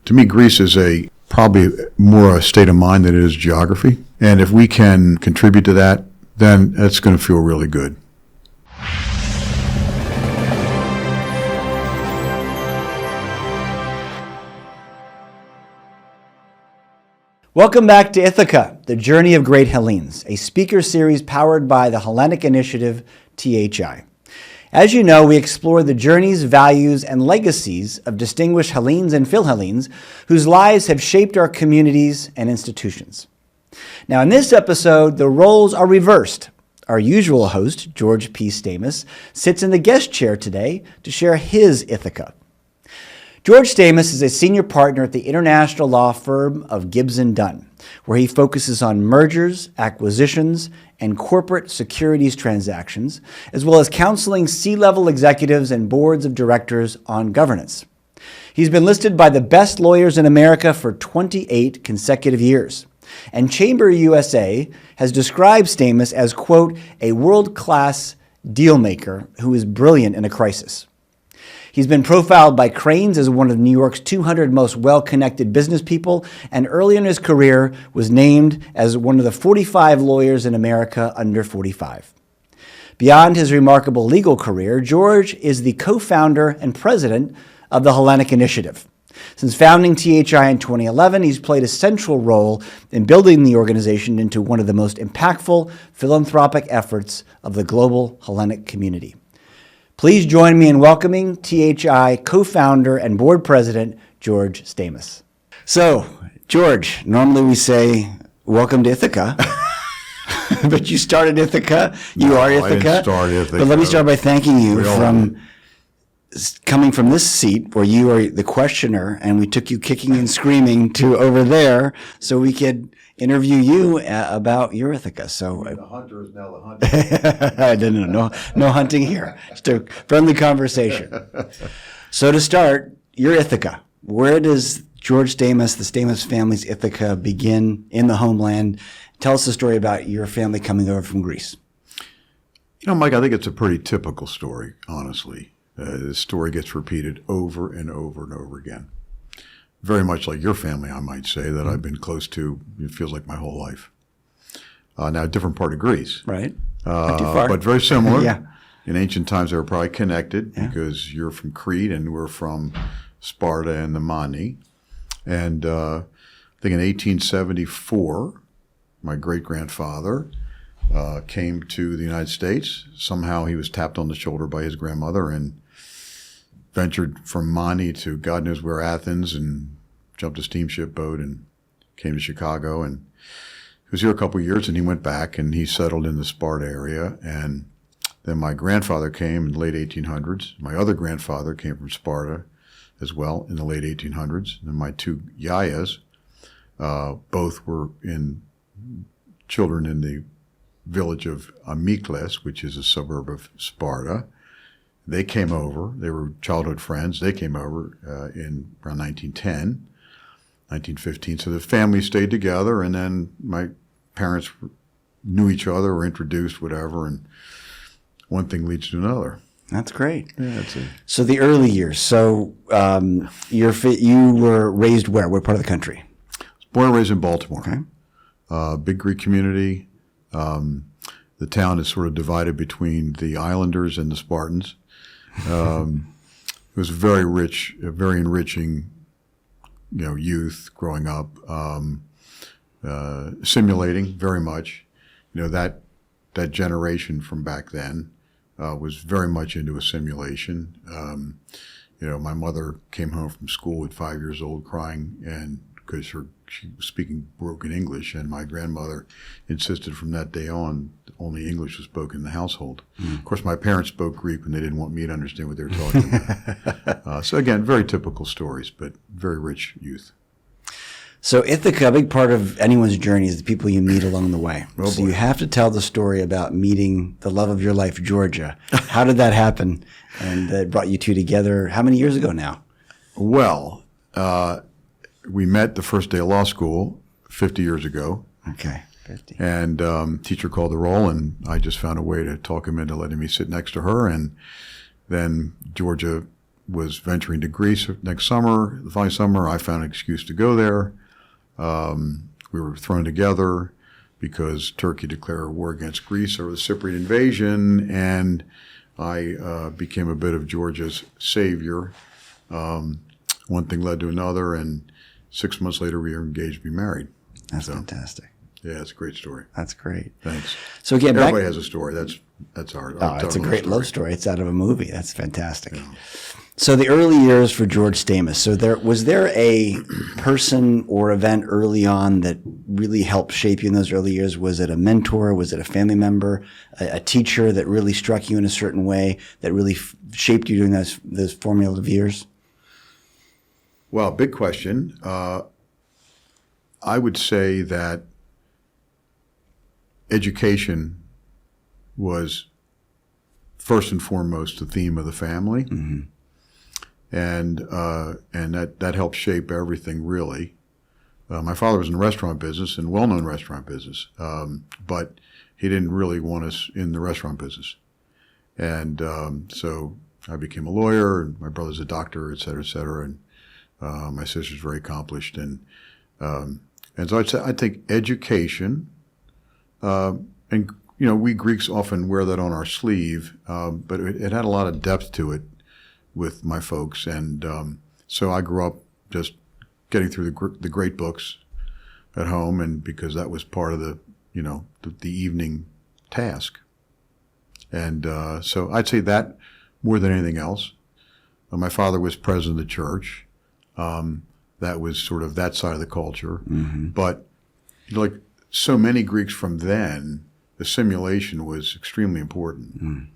To me, Greece is probably more a state of mind than it is geography. And if we can contribute to that, then it's going to feel really good. Welcome back to ITHAKA, the Journey of Great Hellenes, a speaker series powered by the Hellenic Initiative, THI. As you know, we explore the journeys, values, and legacies of distinguished Hellenes and Philhellenes whose lives have shaped our communities and institutions. Now, in this episode, the roles are reversed. Our usual host, George P. Stamas, sits in the guest chair today to share his ITHAKA. George Stamas is a senior partner at the international law firm of Gibson Dunn, where he focuses on mergers, acquisitions, and corporate securities transactions, as well as counseling C-level executives and boards of directors on governance. He's been listed by the best lawyers in America for 28 consecutive years. And Chamber USA has described Stamas as, quote, a world-class deal maker who is brilliant in a crisis. He's been profiled by Crain's as one of New York's 200 most well-connected business people, and early in his career was named as one of the 45 lawyers in America under 45. Beyond his remarkable legal career, George is the co-founder and president of the Hellenic Initiative. Since founding THI in 2011, he's played a central role in building the organization into one of the most impactful philanthropic efforts of the global Hellenic community. Please join me in welcoming THI co-founder and board president, George Stamas. So, George, normally we say, welcome to ITHAKA, but you started ITHAKA, you are ITHAKA. I didn't start ITHAKA. But let me start by thanking you from coming from this seat where you are the questioner, and we took you kicking and screaming to over there so we could interview you about your ITHAKA. So the hunter is now the hunter. No hunting here. Just a friendly conversation. So to start, your ITHAKA. Where does George Stamas, the Stamas family's ITHAKA, begin in the homeland? Tell us the story about your family coming over from Greece. You know, Mike, I think it's a pretty typical story, honestly. This story gets repeated over and over and over again. Very much like your family, I might say, that I've been close to, it feels like my whole life. Now, a different part of Greece. Right. Not too far. But very similar. Yeah. In ancient times, they were probably connected because you're from Crete and we're from Sparta and the Mani. And I think in 1874, my great-grandfather came to the United States. Somehow he was tapped on the shoulder by his grandmother and ventured from Mani to God knows where, Athens, and jumped a steamship boat and came to Chicago. And he was here a couple of years, and he went back and he settled in the Sparta area. And then my grandfather came in the late 1800s. My other grandfather came from Sparta as well in the late 1800s. And my two yayas, both were children in the village of Amykles, which is a suburb of Sparta. They came over. They were childhood friends. They came over in around 1910, 1915. So the family stayed together, and then my parents knew each other or introduced, whatever, and one thing leads to another. That's great. Yeah, that's it. So the early years. So you were raised where? What part of the country? I was born and raised in Baltimore. Okay. Big Greek community. The town is sort of divided between the Islanders and the Spartans. It was very rich, very enriching, youth growing up, simulating very much. That generation from back then was very much into a simulation. My mother came home from school at 5 years old crying, and because she was speaking broken English, and my grandmother insisted from that day on only English was spoken in the household. Of course, my parents spoke Greek when they didn't want me to understand what they were talking about. So again, very typical stories, but very rich youth. So ITHAKA, a big part of anyone's journey is the people you meet along the way. Oh, so boy. you have to tell the story about meeting the love of your life, Georgia. How did that happen? And that brought you two together how many years ago now? Well, we met the first day of law school 50 years ago. Okay, 50. And teacher called the roll, and I just found a way to talk him into letting me sit next to her. And then Georgia was venturing to Greece next summer. The following summer, I found an excuse to go there. We were thrown together because Turkey declared war against Greece over the Cypriot invasion, and I became a bit of Georgia's savior. One thing led to another, and 6 months later, we were engaged to be married. That's fantastic. Yeah, it's a great story. That's great. Thanks. So again, everybody has a story. That's our. Oh, it's a great love story. It's out of a movie. That's fantastic. Yeah. So the early years for George Stamas. So was there a person or event early on that really helped shape you in those early years? Was it a mentor? Was it a family member? A teacher that really struck you in a certain way that really shaped you during those formative years? Well, big question. I would say that education was first and foremost the theme of the family. Mm-hmm. And that helped shape everything, really. My father was in the restaurant business, and well-known restaurant business, but he didn't really want us in the restaurant business. And so I became a lawyer, and my brother's a doctor, et cetera, and my sister's very accomplished. And so I think education, and we Greeks often wear that on our sleeve, but it had a lot of depth to it with my folks, and so I grew up just getting through the great books at home, and because that was part of the evening task, and so I'd say that more than anything else. My father was president of the church. That was sort of that side of the culture, mm-hmm. But like so many Greeks from then, the simulation was extremely important,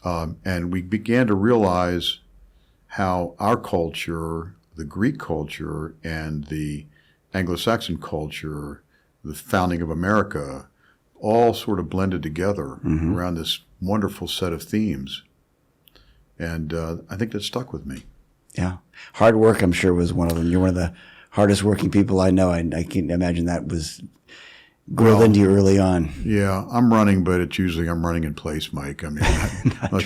and we began to realize how our culture, the Greek culture, and the Anglo-Saxon culture, the founding of America, all sort of blended together mm-hmm. around this wonderful set of themes. And I think that stuck with me. Yeah. Hard work, I'm sure, was one of them. You're one of the hardest working people I know. I can imagine that was grilled into you early on. Yeah, I'm running, but it's usually I'm running in place, Mike. I mean, I'm not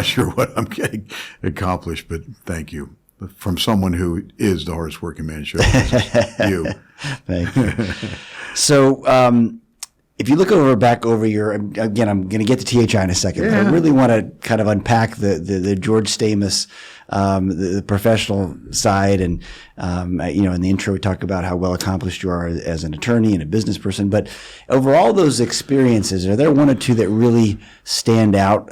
sure what I'm getting accomplished, but thank you. From someone who is the hardest working man in show business, you. Thank you. So, if you look back over your, again, I'm going to get to THI in a second, but I really want to kind of unpack the George Stamas, the professional side, and in the intro we talk about how well accomplished you are as an attorney and a business person. But over all those experiences, are there one or two that really stand out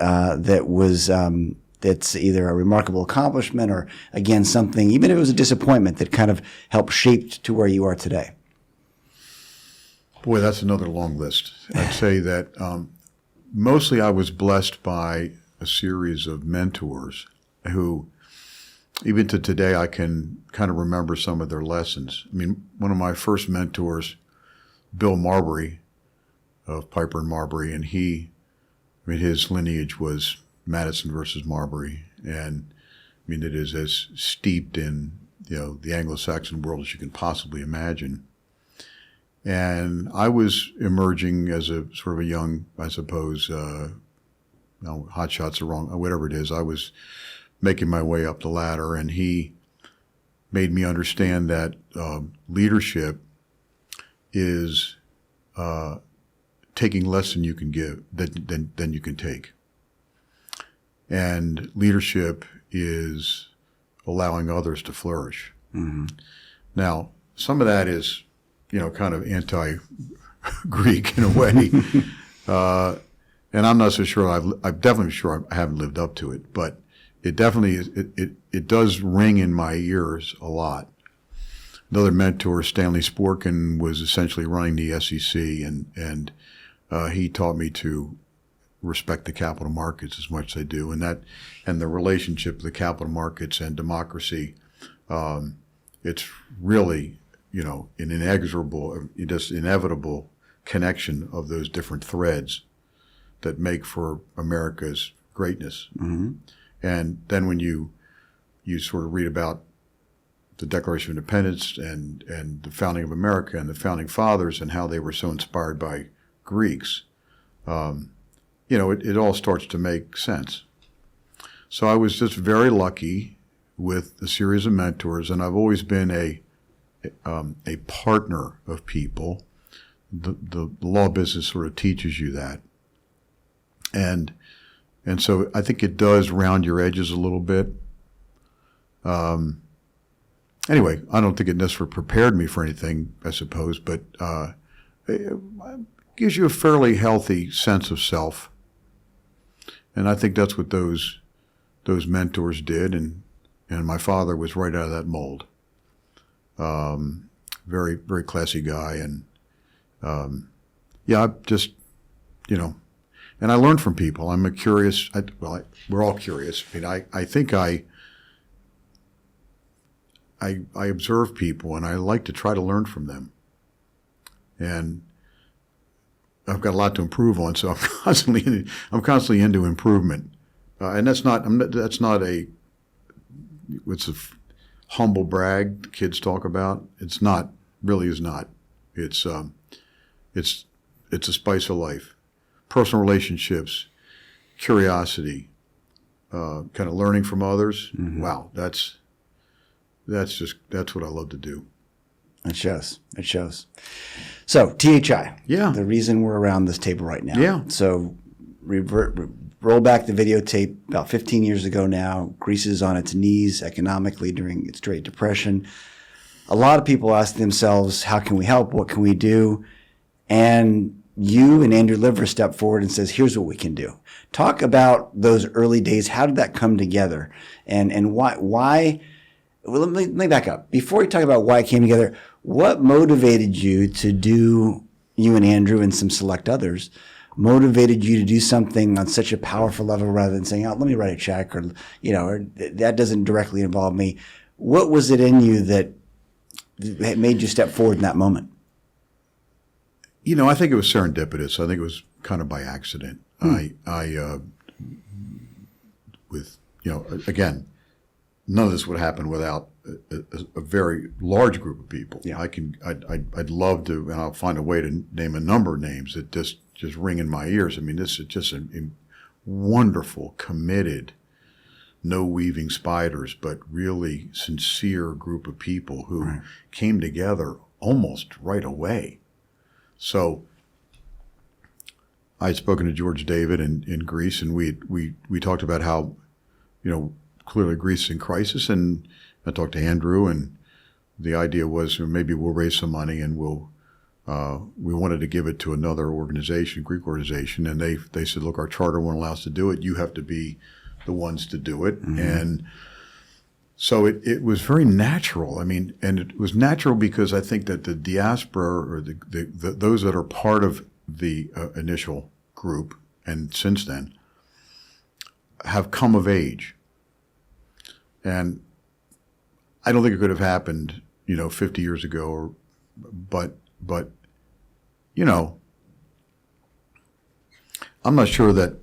that's either a remarkable accomplishment or, again, something, even if it was a disappointment, that kind of helped shape to where you are today? Boy, that's another long list. I'd say that mostly I was blessed by a series of mentors who, even to today, I can kind of remember some of their lessons. I mean, one of my first mentors, Bill Marbury of Piper and Marbury, and his lineage was Madison versus Marbury, and I mean it is as steeped in the Anglo-Saxon world as you can possibly imagine. And I was emerging as a sort of a young, I suppose, hot shots are wrong, whatever it is. I was making my way up the ladder, and he made me understand that leadership is taking less than you can give, than you can take. And leadership is allowing others to flourish. Mm-hmm. Now, some of that is kind of anti-Greek in a way. And I'm not so sure, I'm definitely sure I haven't lived up to it, but it definitely is, it does ring in my ears a lot. Another mentor, Stanley Sporkin, was essentially running the SEC, and he taught me to respect the capital markets as much as I do, and the relationship of the capital markets and democracy. It's really an inexorable, just inevitable connection of those different threads that make for America's greatness. Mm-hmm. And then when you sort of read about the Declaration of Independence and the founding of America and the founding fathers and how they were so inspired by Greeks, it all starts to make sense. So I was just very lucky with a series of mentors, and I've always been a partner of people. The law business sort of teaches you that. And so I think it does round your edges a little bit. Anyway, I don't think it necessarily prepared me for anything, I suppose, but it gives you a fairly healthy sense of self. And I think that's what those mentors did, and my father was right out of that mold. Very, very classy guy, and I just, and I learn from people. I'm a curious. We're all curious. I mean, I think I observe people, and I like to try to learn from them. And I've got a lot to improve on, so I'm constantly into improvement. And that's not a humble brag kids talk about. It's not, really is not. It's a spice of life. Personal relationships, curiosity, kind of learning from others. Mm-hmm. Wow, that's what I love to do. It shows. It shows. So THI. Yeah. The reason we're around this table right now. Yeah. So roll back the videotape about 15 years ago now. Greece is on its knees economically during its Great Depression. A lot of people ask themselves, how can we help? What can we do? And you and Andrew Liver step forward and says, here's what we can do. Talk about those early days. How did that come together? And why? Well, let me back up. Before we talk about why it came together, what motivated you to do, you and Andrew and some select others, motivated you to do something on such a powerful level rather than saying, oh, let me write a check, or that doesn't directly involve me. What was it in you that made you step forward in that moment? I think it was serendipitous. I think it was kind of by accident. Again, none of this would happen without a very large group of people. Yeah. I'd love to, and I'll find a way to name a number of names that just ring in my ears. I mean, this is just a wonderful, committed, no weaving spiders, but really sincere group of people who came together almost right away. So I had spoken to George David in Greece, and we talked about how, clearly Greece is in crisis, and I talked to Andrew, and the idea was maybe we'll raise some money, and we wanted to give it to another organization, Greek organization, and they said, look, our charter won't allow us to do it. You have to be the ones to do it. Mm-hmm. And so it was very natural. I mean, and it was natural because I think that the diaspora, or those that are part of the initial group, and since then, have come of age. And I don't think it could have happened, 50 years ago, but I'm not sure that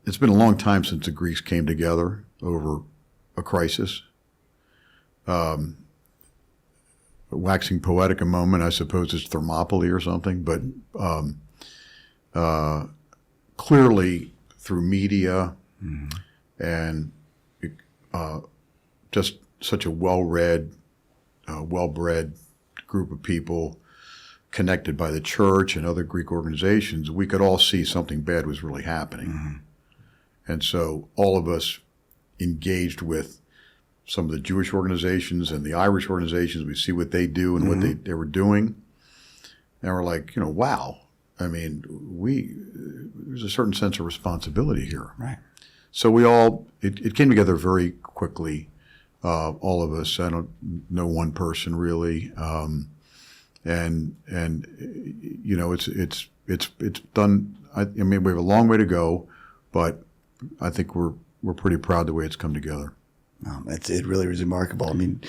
it's been a long time since the Greeks came together over a crisis. Waxing poetic a moment, I suppose it's Thermopylae or something, but clearly through media and just such a well-read, well-bred group of people connected by the church and other Greek organizations, we could all see something bad was really happening. Mm-hmm. And so all of us engaged with some of the Jewish organizations and the Irish organizations. We see what they do and what they were doing. And we're like, wow. I mean, there's a certain sense of responsibility here. Right. So it came together very quickly, all of us. I don't know one person really. And it's done. I mean, we have a long way to go, but I think we're pretty proud the way it's come together. It really is remarkable. I mean,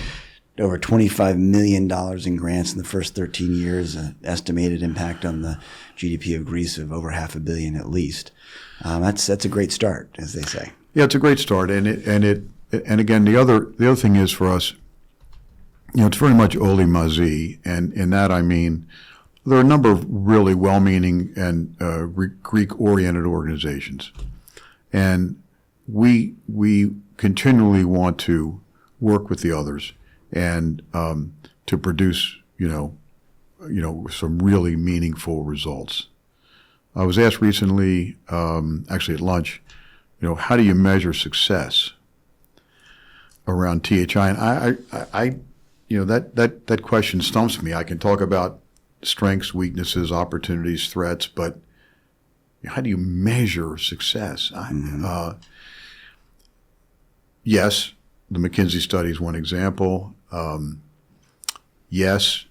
over $25 million in grants in the first 13 years, an estimated impact on the GDP of Greece of over $500 million at least. That's a great start, as they say. Yeah, it's a great start, and again, the other thing is for us, it's very much Oli Mazi, and in that I mean there are a number of really well-meaning and Greek-oriented organizations, And we continually want to work with the others and to produce, some really meaningful results. I was asked recently, actually at lunch, how do you measure success around THI? And I that question stumps me. I can talk about strengths, weaknesses, opportunities, threats, but how do you measure success? Yes, the McKinsey study is one example. Yes,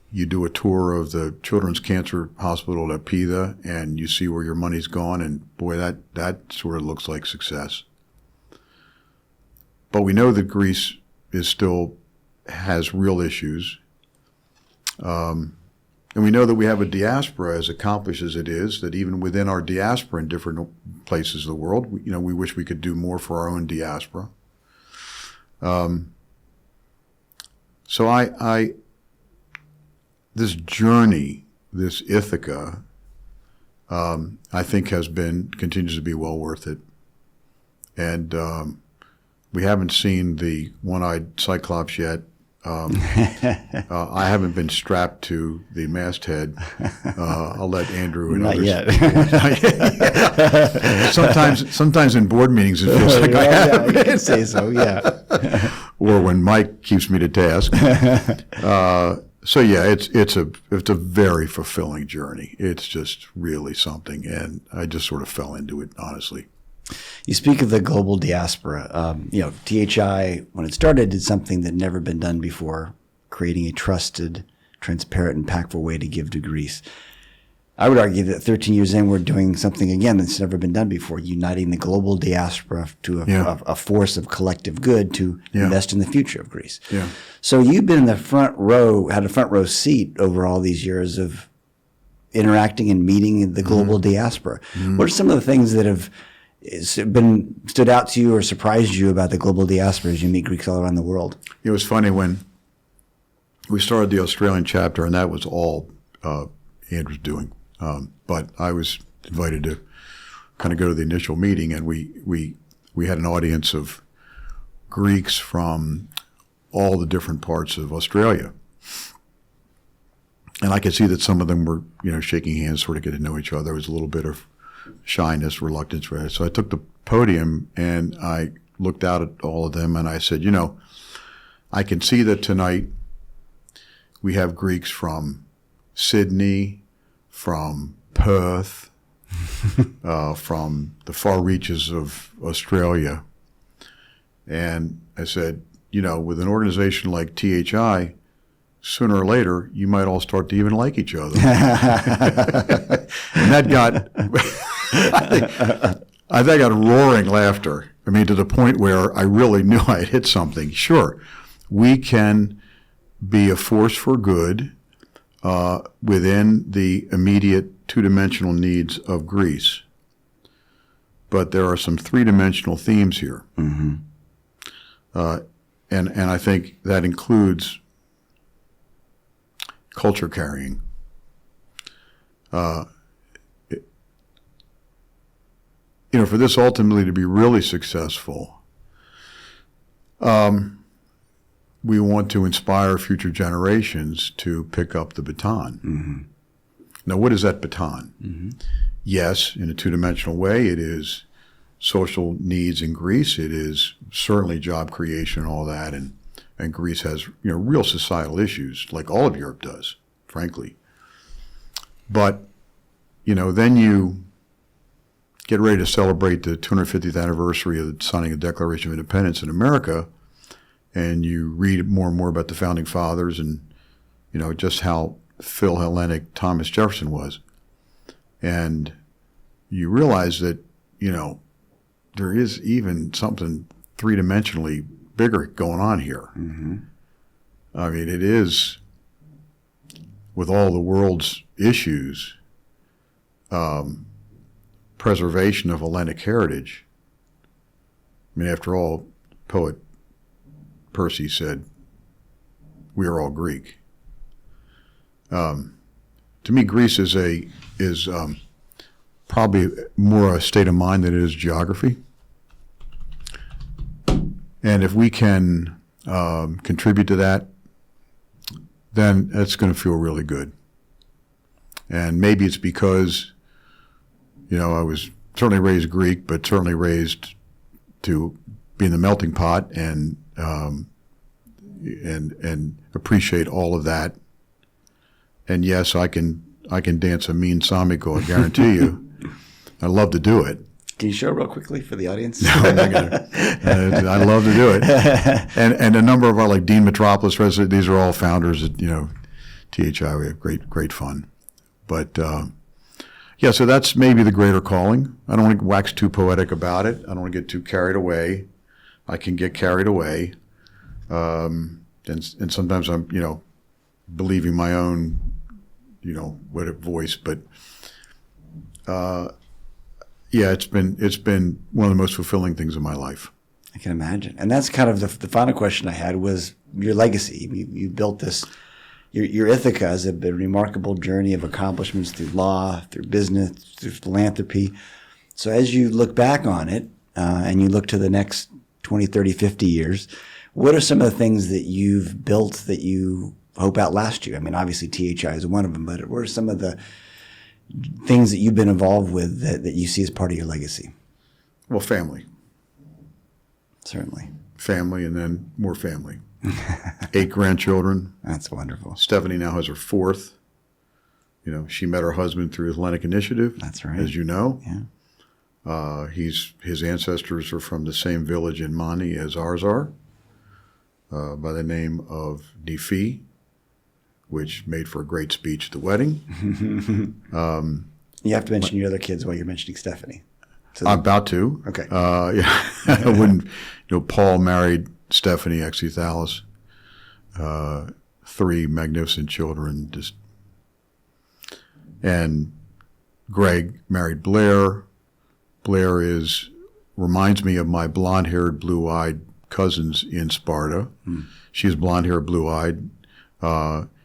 you do a tour of the Children's Cancer Hospital at Pisa and you see where your money's gone, and boy, that sort of looks like success. But we know that Greece has real issues. And we know that we have a diaspora, as accomplished as it is, that even within our diaspora in different places of the world, we wish we could do more for our own diaspora. So this journey, this ITHAKA, I think continues to be well worth it. And we haven't seen the one-eyed Cyclops yet. I haven't been strapped to the masthead. I'll let Andrew and Not others. yet. Sometimes in board meetings it feels like I have. You can say so, yeah. Or when Mike keeps me to task. So yeah, it's a very fulfilling journey. It's just really something, and I just sort of fell into it, honestly. You speak of the global diaspora. THI, when it started, did something that had never been done before, creating a trusted, transparent, impactful way to give to Greece. I would argue that 13 years in, we're doing something again that's never been done before, uniting the global diaspora to a force of collective good to invest in the future of Greece. Yeah. So you've been in the front row, had a front row seat over all these years of interacting and meeting the global diaspora. What are some of the things that have stood out to you or surprised you about the global diaspora as you meet Greeks all around the world? It was funny when we started the Australian chapter, and that was all Andrew's doing. But I was invited to kind of go to the initial meeting, and we had an audience of Greeks from all the different parts of Australia. And I could see that some of them were, shaking hands, sort of getting to know each other. There was a little bit of shyness, reluctance. Right? So I took the podium and I looked out at all of them and I said, I can see that tonight we have Greeks from Sydney, from Perth, from the far reaches of Australia. And I said, with an organization like THI, sooner or later, you might all start to even like each other. And that got, I think got roaring laughter. I mean, to the point where I really knew I had hit something. Sure, we can be a force for good within the immediate two-dimensional needs of Greece. But there are some three-dimensional themes here. Mm-hmm. And I think that includes culture carrying. For this ultimately to be really successful, we want to inspire future generations to pick up the baton. Mm-hmm. Now, what is that baton? Mm-hmm. Yes, in a two-dimensional way, it is social needs in Greece. It is certainly job creation and all that, and Greece has real societal issues, like all of Europe does, frankly. But then you get ready to celebrate the 250th anniversary of the signing of the Declaration of Independence in America, and you read more and more about the founding fathers and just how Philhellenic Thomas Jefferson was, and you realize that there is even something three-dimensionally bigger going on here. Mm-hmm. I mean, it is, with all the world's issues, preservation of Hellenic heritage. I mean, after all, poet Percy said, "We are all Greek." To me, Greece is probably more a state of mind than it is geography. And if we can contribute to that, then it's going to feel really good. And maybe it's because, I was certainly raised Greek, but certainly raised to be in the melting pot and appreciate all of that. And yes, I can dance a mean samiko, I guarantee you. I love to do it. Can you show real quickly for the audience? No, I'm not gonna. I love to do it. And a number of our, like Dean Metropolis residents, these are all founders at, THI. We have great fun. But so that's maybe the greater calling. I don't want to wax too poetic about it. I don't want to get too carried away. I can get carried away. And sometimes I'm, believing my own, voice. But it's been one of the most fulfilling things in my life. I can imagine. And that's kind of the final question I had was your legacy. You built this, your ITHAKA has a remarkable journey of accomplishments through law, through business, through philanthropy. So as you look back on it and you look to the next 20, 30, 50 years, what are some of the things that you've built that you hope outlast you? I mean, obviously THI is one of them, but what are some of the things that you've been involved with that you see as part of your legacy? Well, family. Certainly. Family and then more family. 8 grandchildren. That's wonderful. Stephanie now has her 4th. She met her husband through Hellenic Initiative. That's right. As you know. Yeah. His ancestors are from the same village in Mani as ours are, by the name of Nefi, which made for a great speech at the wedding. You have to mention your other kids while you're mentioning Stephanie. So I'm about to. Okay. I wouldn't. Paul married Stephanie Exithalis. 3 magnificent children. And Greg married Blair. Blair reminds me of my blonde-haired, blue-eyed cousins in Sparta. She's blonde-haired, blue-eyed.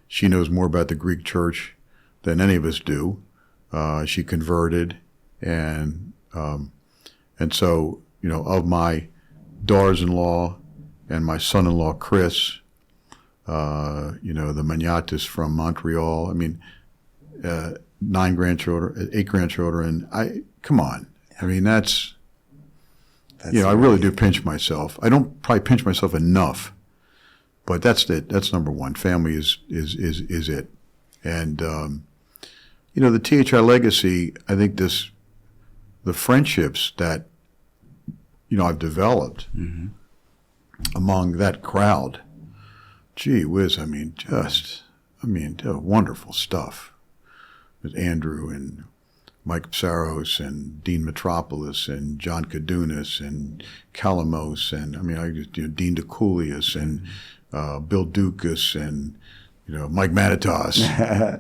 She knows more about the Greek church than any of us do. She converted, and so of my daughters-in-law and my son-in-law Chris, the Magnatis from Montreal. I mean, 8 grandchildren. Come on. I mean, that's I really do pinch myself. I don't probably pinch myself enough, but that's it. That's number one. Family is it. And the THI legacy. I think the friendships that I've developed among that crowd. Gee whiz! Wonderful stuff. With Andrew and Mike Psaros and Dean Metropolis and John Kadunas and Kalamos and Dean DeCoulius and Bill Dukas and Mike Manitas,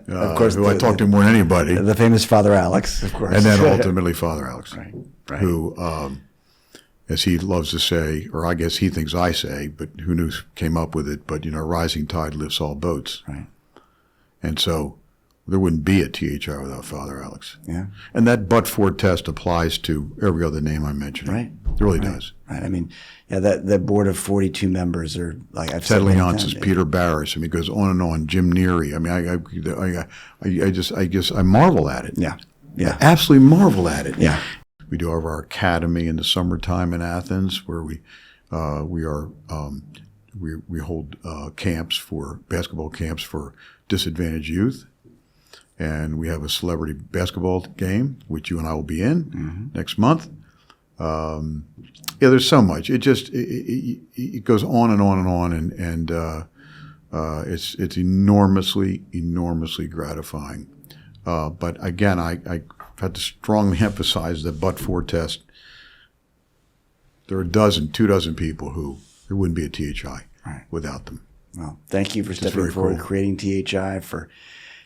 of course, who I talked to more than anybody. The famous Father Alex, of course, and then ultimately Father Alex, right. Who, as he loves to say, or I guess he thinks I say, but who knew came up with it? But rising tide lifts all boats, right? And so there wouldn't be a THI without Father Alex. Yeah. And that but-for test applies to every other name I mentioned. Right. It really does. Right. I mean, that board of 42 members are like I've said. Ted Leonce is Peter Barris. It goes on and on. Jim Neary. I marvel at it. Yeah. I absolutely marvel at it. Yeah. We do have our academy in the summertime in Athens, where we hold basketball camps for disadvantaged youth. And we have a celebrity basketball game, which you and I will be in next month. There's so much. It goes on and on and on, and it's enormously gratifying. But again, I had to strongly emphasize the but-for test. There are 2 dozen people who there wouldn't be a THI without them. Well, thank you for stepping forward, creating THI, for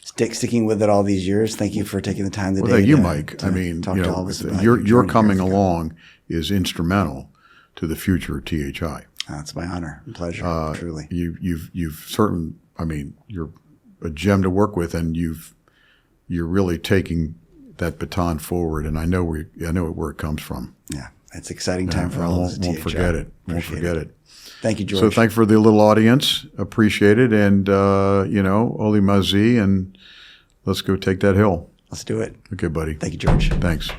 sticking with it all these years. Thank you for taking the time today. Well, thank you, Mike. Talk to all of us about your coming along is instrumental to the future of THI. It's my honor and pleasure, truly. You've you're a gem to work with, and you're really taking that baton forward, and I know where it comes from. Yeah, it's an exciting time for all of us. Won't forget it. Won't forget it. Thank you, George. So thank you for the little audience. Appreciate it. And, Oli Mazi, and let's go take that hill. Let's do it. Okay, buddy. Thank you, George. Thanks.